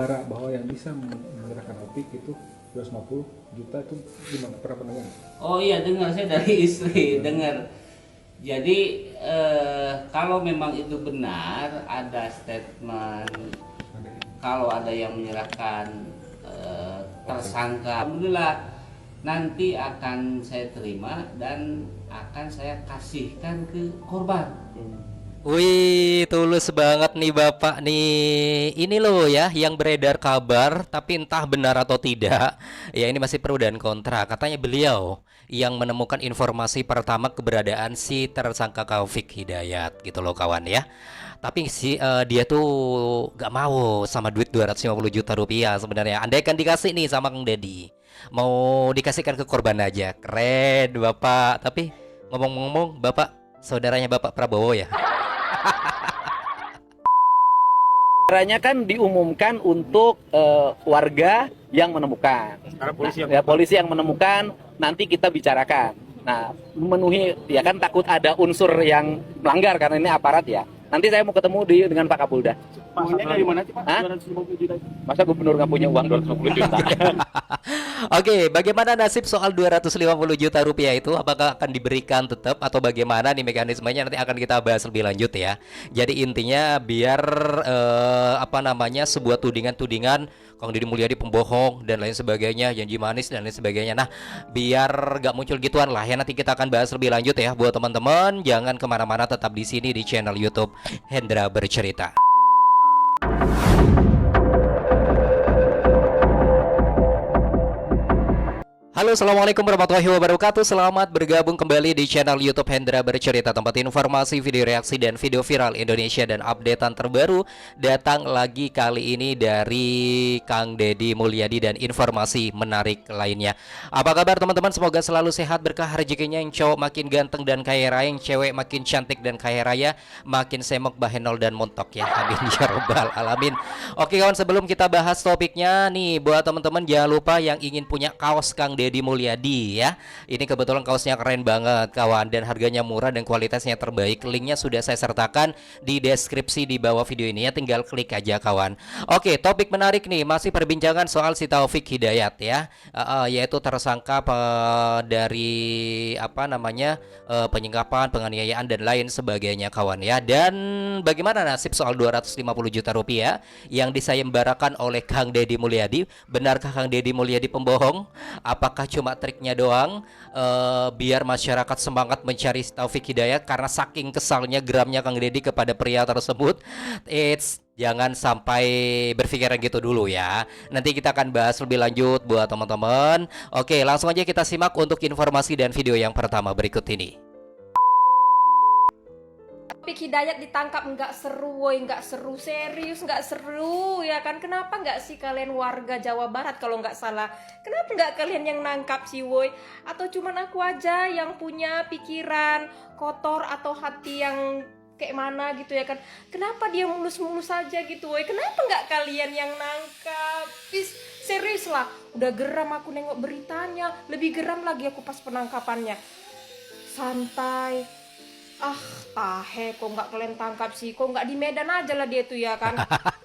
bahwa yang bisa menyerahkan opik itu 250 juta itu gimana? Pernah pendengar? Oh iya, dengar saya dari istri dengar. Jadi kalau memang itu benar ada statement kalau ada yang menyerahkan tersangka, alhamdulillah nanti akan saya terima dan akan saya kasihkan ke korban. Wih, tulus banget nih Bapak nih. Ini loh ya yang beredar kabar, tapi entah benar atau tidak. Ya ini masih pro dan kontra. Katanya beliau yang menemukan informasi pertama keberadaan si tersangka Taufik Hidayat gitu loh kawan ya. Tapi dia tuh gak mau sama duit 250 juta rupiah sebenarnya. Andai kan dikasih nih sama Kang Deddy, mau dikasihkan ke korban aja. Keren Bapak. Tapi ngomong-ngomong Bapak saudaranya Bapak Prabowo ya. Caranya kan diumumkan untuk warga yang menemukan. Polisi yang menemukan nanti kita bicarakan. Nah, memenuhi ya kan takut ada unsur yang melanggar karena ini aparat ya. Nanti saya mau ketemu dengan Pak Kapolda. Uangnya dari mana sih Pak? Hah? 250 juta itu. Masa gubernur nggak punya uang 250 juta? Oke, bagaimana nasib soal 250 juta rupiah itu? Apakah akan diberikan tetap atau bagaimana nih mekanismenya? Nanti akan kita bahas lebih lanjut ya. Jadi intinya biar sebuah tudingan-tudingan Kang Deddy Mulyadi pembohong dan lain sebagainya, janji manis dan lain sebagainya. Nah, biar gak muncul gituan lah ya. Nanti kita akan bahas lebih lanjut ya. Buat teman-teman, jangan kemana-mana, tetap di sini di channel YouTube Hendra Bercerita. Halo, assalamualaikum warahmatullahi wabarakatuh. Selamat bergabung kembali di channel YouTube Hendra Bercerita, tempat informasi, video reaksi, dan video viral Indonesia dan updatean terbaru. Datang lagi kali ini dari Kang Deddy Mulyadi dan informasi menarik lainnya. Apa kabar teman-teman? Semoga selalu sehat, berkah rezekinya. Yang cowok makin ganteng dan kaya raya, yang cewek makin cantik dan kaya raya, makin semok, bahenol, dan montok ya. Amin ya robbal alamin. Oke kawan, sebelum kita bahas topiknya nih, buat teman-teman jangan lupa yang ingin punya kaos Kang Deddy Mulyadi ya. Ini kebetulan kaosnya keren banget kawan, dan harganya murah dan kualitasnya terbaik. Linknya sudah saya sertakan di deskripsi di bawah video ini ya, tinggal klik aja kawan. Oke, topik menarik nih, masih perbincangan soal si Taufik Hidayat ya, yaitu tersangka dari penyingkapan, penganiayaan dan lain sebagainya kawan ya. Dan bagaimana nasib soal 250 juta rupiah yang disayembarakan oleh Kang Deddy Mulyadi? Benarkah Kang Deddy Mulyadi pembohong? Apakah cuma triknya doang biar masyarakat semangat mencari Taufik Hidayat karena saking kesalnya geramnya Kang Deddy kepada pria tersebut? Jangan sampai berpikiran gitu dulu ya. Nanti kita akan bahas lebih lanjut buat teman-teman. Oke, langsung aja kita simak untuk informasi dan video yang pertama berikut ini. Taufik Hidayat ditangkap nggak seru, woy, nggak seru, serius nggak seru ya kan? Kenapa nggak sih kalian warga Jawa Barat kalau nggak salah? Kenapa nggak kalian yang nangkap sih, woy? Atau cuman aku aja yang punya pikiran kotor atau hati yang kayak mana gitu ya kan? Kenapa dia mulus-mulus aja gitu, woy? Kenapa nggak kalian yang nangkap? Serius lah, udah geram aku nengok beritanya, lebih geram lagi aku pas penangkapannya. Santai. Tahe, kok nggak kalian tangkap sih? Kok nggak di Medan aja lah dia tuh ya kan?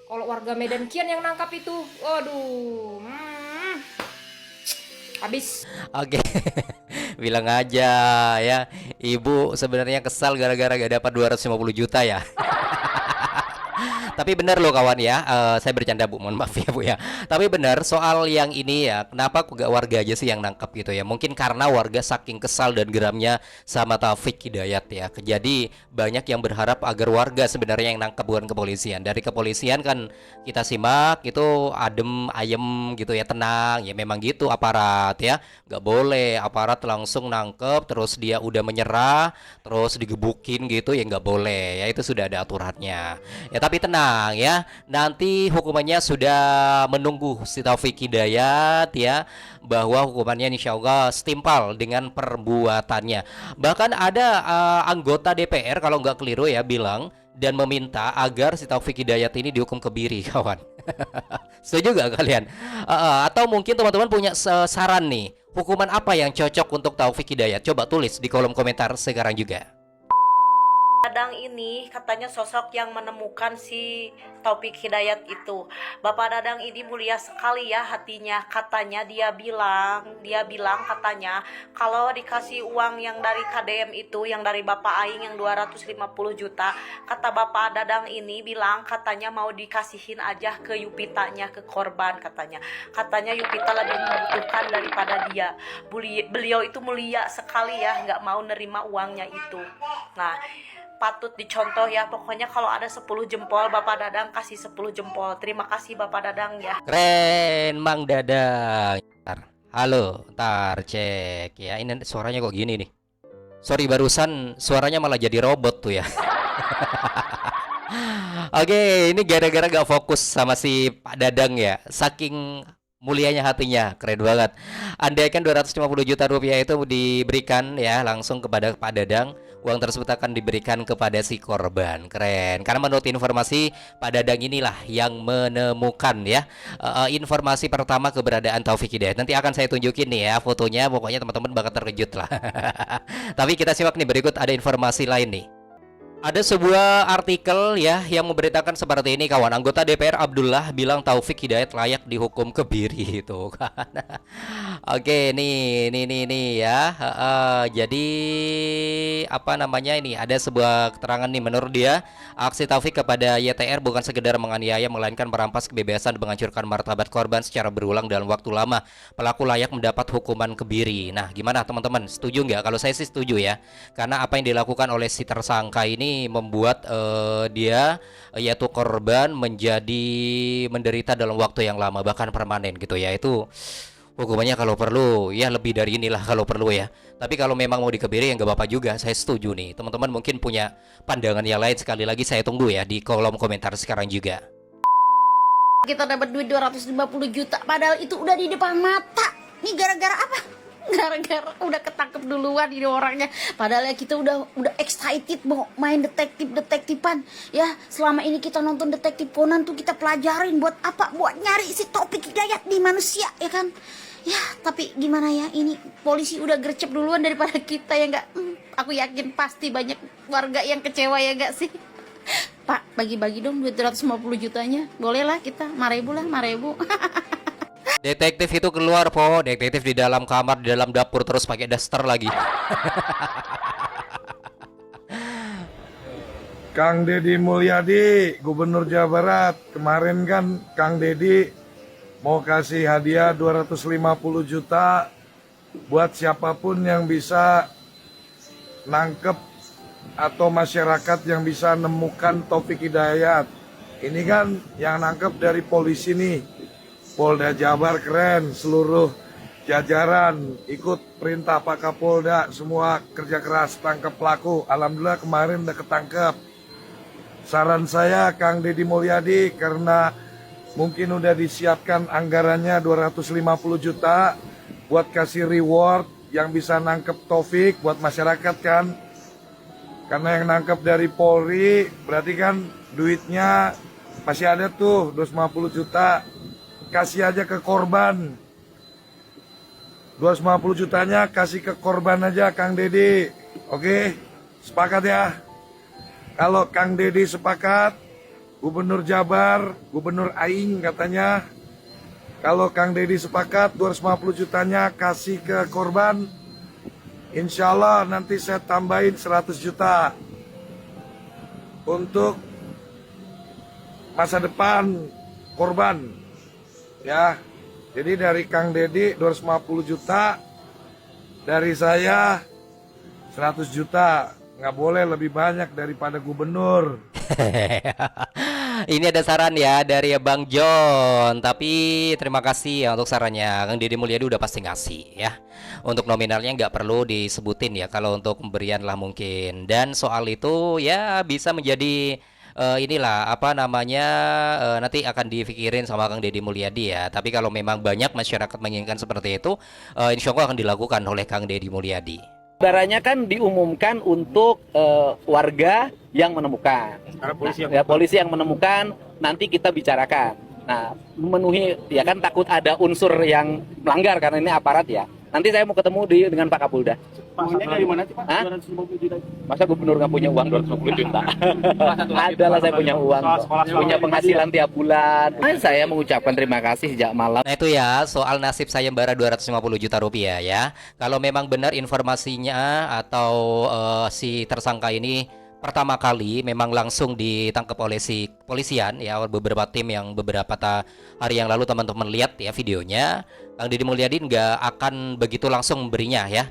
Kalau warga Medan kian yang nangkap itu, waduh, habis. Oke, bilang aja ya, ibu sebenarnya kesal gara-gara gak dapat 250 juta ya. Tapi benar loh kawan ya, saya bercanda Bu, mohon maaf ya Bu ya. Tapi benar soal yang ini ya, kenapa kok gak warga aja sih yang nangkap gitu ya? Mungkin karena warga saking kesal dan geramnya sama Taufik Hidayat ya. Jadi banyak yang berharap agar warga sebenarnya yang nangkap, bukan kepolisian. Dari kepolisian kan kita simak itu adem ayem gitu ya, tenang ya, memang gitu aparat ya. Gak boleh aparat langsung nangkep terus dia udah menyerah terus digebukin gitu ya, nggak boleh ya, itu sudah ada aturannya ya. Tapi tenang ya, nanti hukumannya sudah menunggu si Taufik Hidayat ya, bahwa hukumannya insya Allah setimpal dengan perbuatannya. Bahkan ada anggota DPR kalau nggak keliru ya bilang dan meminta agar si Taufik Hidayat ini dihukum kebiri kawan. Setuju gak kalian? Atau mungkin teman-teman punya saran nih, hukuman apa yang cocok untuk Taufik Hidayat? Coba tulis di kolom komentar sekarang juga. Dadang ini katanya sosok yang menemukan si Taufik Hidayat itu. Bapak Dadang ini mulia sekali ya hatinya. Katanya dia bilang katanya kalau dikasih uang yang dari KDM itu, yang dari Bapak Aing yang 250 juta, kata Bapak Dadang ini bilang katanya mau dikasihin aja ke Yupitanya, ke korban katanya. Katanya Yupita lebih membutuhkan daripada dia. Beliau itu mulia sekali ya, nggak mau nerima uangnya itu. Nah, patut dicontoh ya, pokoknya kalau ada 10 jempol Bapak Dadang kasih 10 jempol. Terima kasih Bapak Dadang ya. Keren, Mang Dadang. Halo, ntar cek ya. Ini suaranya kok gini nih. Sorry, barusan suaranya malah jadi robot tuh ya. Oke, ini gara-gara gak fokus sama si Pak Dadang ya. Saking mulianya hatinya, keren banget. Andaikan 250 juta rupiah itu diberikan ya langsung kepada Pak Dadang, uang tersebut akan diberikan kepada si korban. Keren. Karena menurut informasi, Pak Dadang inilah yang menemukan ya informasi pertama keberadaan Taufik Hidayat. Nanti akan saya tunjukin nih ya fotonya, pokoknya teman-teman bakal terkejut lah. Tapi kita simak nih, berikut ada informasi lain nih. Ada sebuah artikel ya yang memberitakan seperti ini, kawan. Anggota DPR Abdullah bilang Taufik Hidayat layak dihukum kebiri itu kan. Oke, nih ya. Jadi apa namanya ini? Ada sebuah keterangan nih, menurut dia aksi Taufik kepada YTR bukan sekedar menganiaya, melainkan merampas kebebasan dan menghancurkan martabat korban secara berulang dalam waktu lama. Pelaku layak mendapat hukuman kebiri. Nah, gimana teman-teman? Setuju nggak? Kalau saya sih setuju ya. Karena apa yang dilakukan oleh si tersangka ini membuat dia yaitu korban menjadi menderita dalam waktu yang lama, bahkan permanen gitu ya. Itu hukumannya kalau perlu ya lebih dari inilah kalau perlu ya. Tapi kalau memang mau dikebiri ya nggak apa-apa juga. Saya setuju nih. Teman-teman mungkin punya pandangan yang lain, sekali lagi saya tunggu ya di kolom komentar sekarang juga. Kita dapat duit 250 juta padahal itu udah di depan mata. Ini gara-gara apa? Gara-gara udah ketangkep duluan ini orangnya. Padahal ya kita udah excited mau main detektifan. Ya, selama ini kita nonton Detektif Conan tuh kita pelajarin buat apa? Buat nyari si Taufik Hidayat di manusia, ya kan? Ya, tapi gimana ya, ini polisi udah gercep duluan daripada kita ya enggak? Aku yakin pasti banyak warga yang kecewa ya enggak sih? Pak, bagi-bagi dong duit 250 jutanya. Bolehlah kita, 5.000 lah, 5.000. Detektif itu keluar detektif di dalam kamar, di dalam dapur terus pakai daster lagi. Kang Deddy Mulyadi, Gubernur Jawa Barat, kemarin kan Kang Deddy mau kasih hadiah 250 juta buat siapapun yang bisa nangkep atau masyarakat yang bisa nemukan Taufik Hidayat. Ini kan yang nangkep dari polisi nih. Polda Jabar, keren, seluruh jajaran ikut perintah Pak Kapolda, semua kerja keras tangkap pelaku. Alhamdulillah kemarin udah ketangkep. Saran saya Kang Deddy Mulyadi, karena mungkin udah disiapkan anggarannya 250 juta buat kasih reward yang bisa nangkep Taufik buat masyarakat kan. Karena yang nangkep dari Polri berarti kan duitnya masih ada tuh 250 juta. Kasih aja ke korban. 250 jutanya kasih ke korban aja Kang Deddy. Oke, sepakat ya. Kalau Kang Deddy sepakat, Gubernur Jabar, Gubernur Aing katanya, kalau Kang Deddy sepakat 250 jutanya kasih ke korban, insya Allah nanti saya tambahin 100 juta untuk masa depan korban. Ya, jadi dari Kang Deddy 250 juta, dari saya 100 juta. Nggak boleh lebih banyak daripada gubernur. Ini ada saran ya dari Bang John. Tapi terima kasih ya untuk sarannya. Kang Deddy Mulyadi udah pasti ngasih ya. Untuk nominalnya nggak perlu disebutin ya. Kalau untuk pemberian lah mungkin. Dan soal itu ya bisa menjadi inilah apa namanya nanti akan dipikirin sama Kang Deddy Mulyadi ya. Tapi kalau memang banyak masyarakat menginginkan seperti itu, insya Allah akan dilakukan oleh Kang Deddy Mulyadi. Baranya kan diumumkan untuk warga yang menemukan. Polisi yang menemukan, nanti kita bicarakan. Nah, memenuhi ya kan, takut ada unsur yang melanggar karena ini aparat ya. Nanti saya mau ketemu dengan Pak Kapolda. Uangnya dari mana sih Pak? Hah? 250 juta itu. Masa gubernur nggak punya uang 250 juta? Adalah saya punya uang, punya penghasilan tiap bulan. Saya mengucapkan terima kasih sejak malam. Nah itu ya soal nasib sayembara 250 juta rupiah ya. Kalau memang benar informasinya atau si tersangka ini pertama kali memang langsung ditangkap oleh si polisian ya, beberapa tim yang hari yang lalu teman-teman lihat ya videonya, Kang Deddy Mulyadi nggak akan begitu langsung memberinya ya.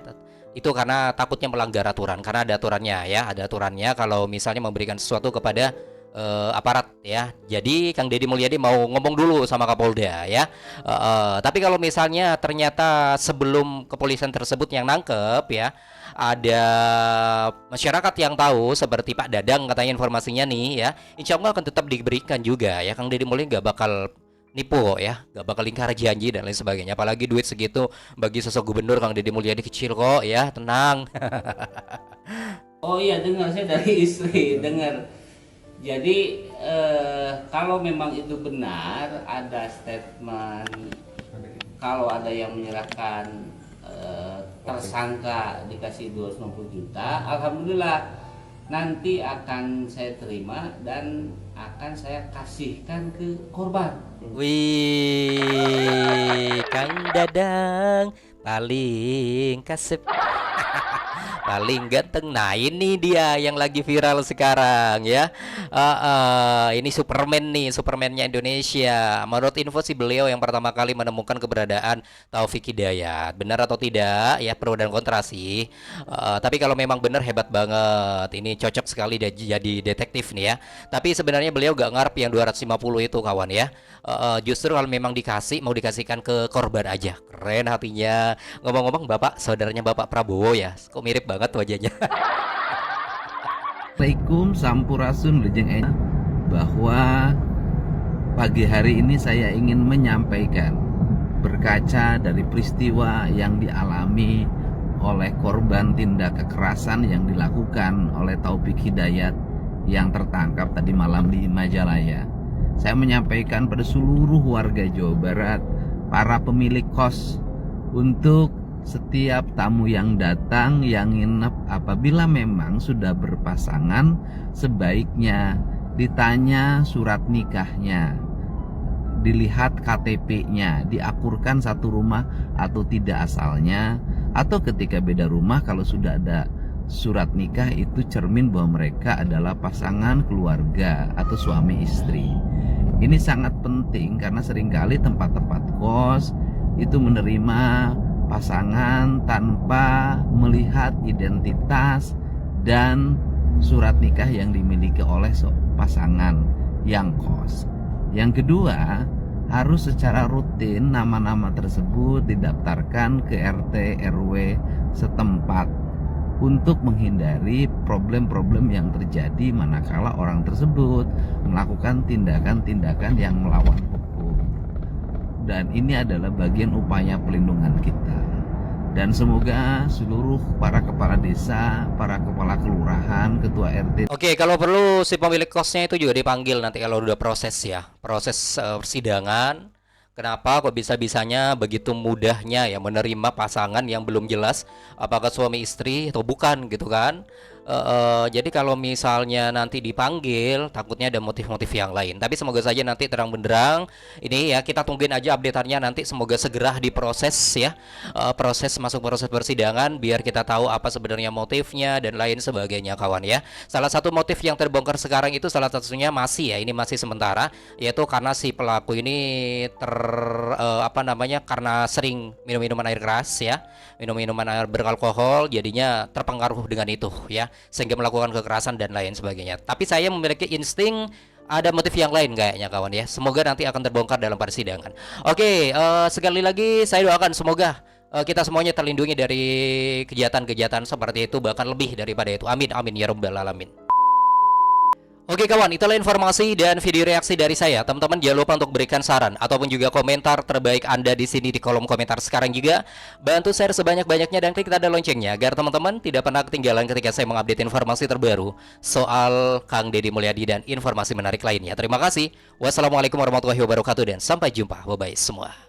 Itu karena takutnya melanggar aturan, karena ada aturannya ya, ada aturannya kalau misalnya memberikan sesuatu kepada aparat ya. Jadi Kang Deddy Mulyadi mau ngomong dulu sama Kapolda ya. Tapi kalau misalnya ternyata sebelum kepolisian tersebut yang nangkep ya, ada masyarakat yang tahu seperti Pak Dadang katanya informasinya nih ya, insya Allah akan tetap diberikan juga ya. Kang Deddy Mulyadi nggak bakal nipu kok ya, nggak bakal ingkar janji dan lain sebagainya. Apalagi duit segitu bagi sosok gubernur Kang Deddy Mulyadi kecil kok ya, tenang. Oh iya, dengar saya dari istri, dengar. Jadi kalau memang itu benar ada statement, kalau ada yang menyerahkan tersangka dikasih 250 juta, alhamdulillah nanti akan saya terima dan akan saya kasihkan ke korban. Wih, Kang Dadang paling kasep. Paling ganteng. Nah ini dia yang lagi viral sekarang ya. Ini Superman nih, Supermannya Indonesia. Menurut info sih beliau yang pertama kali menemukan keberadaan Taufik Hidayat. Benar atau tidak ya, pro dan kontra sih. Tapi kalau memang benar hebat banget. Ini cocok sekali jadi detektif nih ya. Tapi sebenarnya beliau gak ngarep yang 250 itu kawan ya. Justru kalau memang mau dikasihkan ke korban aja. Keren hatinya. Ngomong-ngomong Bapak, saudaranya Bapak Prabowo ya. Kok mirip banget wajahnya. Assalamualaikum Sampurasun Lejeng bahwa pagi hari ini saya ingin menyampaikan berkaca dari peristiwa yang dialami oleh korban tindak kekerasan yang dilakukan oleh Taufik Hidayat yang tertangkap tadi malam di Majalaya. Saya menyampaikan pada seluruh warga Jawa Barat, para pemilik kos, untuk setiap tamu yang datang, yang nginep, apabila memang sudah berpasangan, sebaiknya ditanya surat nikahnya, dilihat KTP-nya, diakurkan satu rumah atau tidak asalnya, atau ketika beda rumah kalau sudah ada surat nikah itu cermin bahwa mereka adalah pasangan keluarga atau suami istri. Ini sangat penting karena seringkali tempat-tempat kos itu menerima pasangan tanpa melihat identitas dan surat nikah yang dimiliki oleh pasangan yang kos. Yang kedua, harus secara rutin nama-nama tersebut didaftarkan ke RT RW setempat untuk menghindari problem-problem yang terjadi manakala orang tersebut melakukan tindakan-tindakan yang melawan hukum. Dan ini adalah bagian upaya pelindungan kita. Dan semoga seluruh para kepala desa, para kepala kelurahan, ketua RT. Oke, kalau perlu si pemilik kosnya itu juga dipanggil nanti kalau udah proses ya, proses persidangan. Kenapa kok bisa-bisanya begitu mudahnya ya menerima pasangan yang belum jelas apakah suami istri atau bukan gitu kan? Jadi kalau misalnya nanti dipanggil, takutnya ada motif-motif yang lain. Tapi semoga saja nanti terang benderang. Ini ya kita tungguin aja updateannya nanti. Semoga segera diproses ya, masuk proses persidangan biar kita tahu apa sebenarnya motifnya dan lain sebagainya kawan ya. Salah satu motif yang terbongkar sekarang itu salah satunya ini masih sementara, yaitu karena si pelaku ini karena sering minum minuman air keras ya, minum minuman air beralkohol, jadinya terpengaruh dengan itu ya, sehingga melakukan kekerasan dan lain sebagainya. Tapi saya memiliki insting ada motif yang lain kayaknya kawan ya. Semoga nanti akan terbongkar dalam persidangan. Oke, sekali lagi saya doakan semoga kita semuanya terlindungi dari kejahatan-kejahatan seperti itu, bahkan lebih daripada itu. Amin amin ya rabbal alamin. Oke kawan, itulah informasi dan video reaksi dari saya. Teman-teman jangan lupa untuk berikan saran ataupun juga komentar terbaik Anda di sini di kolom komentar sekarang juga. Bantu share sebanyak-banyaknya dan klik tanda loncengnya agar teman-teman tidak pernah ketinggalan ketika saya mengupdate informasi terbaru soal Kang Deddy Mulyadi dan informasi menarik lainnya. Terima kasih. Wassalamualaikum warahmatullahi wabarakatuh dan sampai jumpa. Bye bye semua.